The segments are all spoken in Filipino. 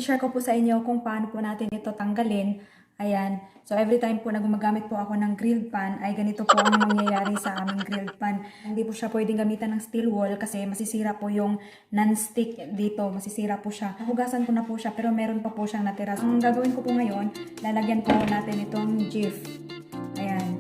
i-share ko po sa inyo kung paano po natin ito tanggalin. Ayan. So every time po na gumagamit po ako ng grilled pan, ay ganito po ang mangyayari sa aming grilled pan. Hindi po siya pwedeng gamitan ng steel wool kasi masisira po yung non-stick dito. Masisira po siya. Hugasan ko na po siya pero meron pa po siyang natira. Ang gagawin ko po ngayon, lalagyan po natin itong jif. Ayan.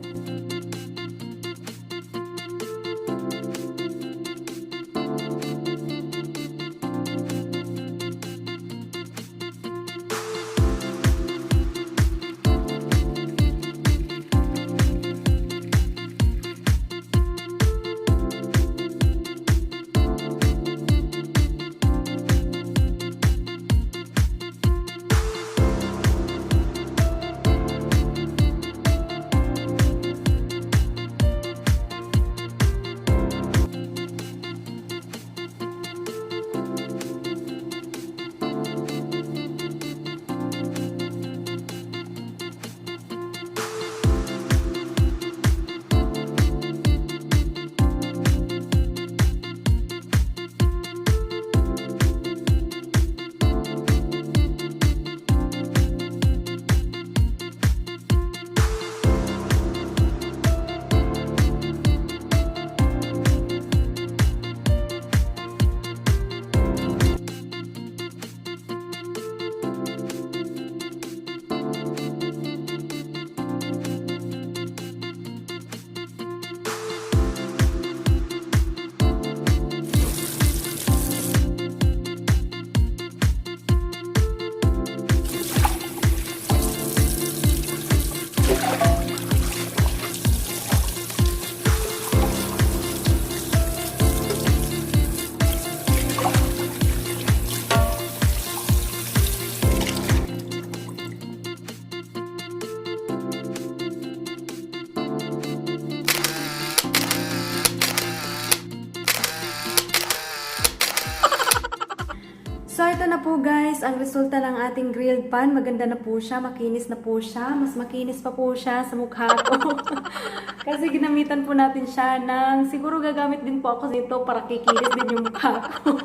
So, ito na po guys, ang resulta ng ating grilled pan. Maganda na po siya, makinis na po siya. Mas makinis pa po siya sa mukha ko. Kasi ginamitan po natin siya ng, siguro gagamit din po ako nito para kikinis din yung mukha ko.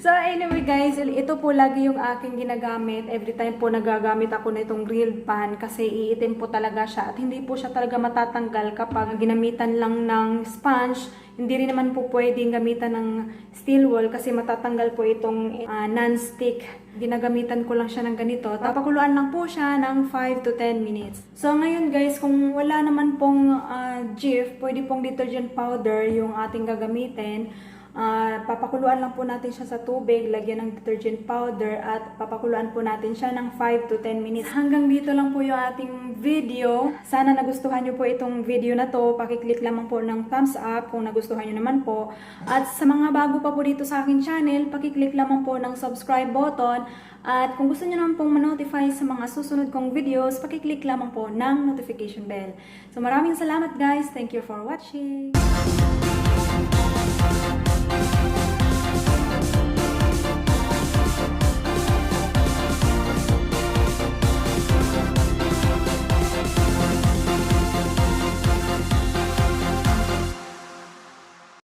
So, anyway guys, ito po lagi yung aking ginagamit. Every time po nagagamit ako na itong grilled pan kasi iitim po talaga siya. At hindi po siya talaga matatanggal kapag ginamitan lang ng sponge. Hindi rin naman po pwedeng gamitan ng steel wool kasi matatanggal po itong non-stick. Ginagamitan ko lang siya ng ganito. Papakuluan lang po siya ng 5 to 10 minutes. So ngayon guys, kung wala naman pong jif, pwede pong detergent powder yung ating gagamitin. Papakuluan lang po natin siya sa tubig, lagyan ng detergent powder at papakuluan po natin siya ng 5 to 10 minutes. Hanggang dito lang po yung ating video. Sana nagustuhan nyo po itong video na to. Pakiclick lamang po ng thumbs up kung nagustuhan nyo naman po. At sa mga bago pa po dito sa aking channel, pakiclick lamang po ng subscribe button. At kung gusto nyo naman pong ma-notify sa mga susunod kong videos, pakiclick lamang po ng notification bell. So maraming salamat guys. Thank you for watching.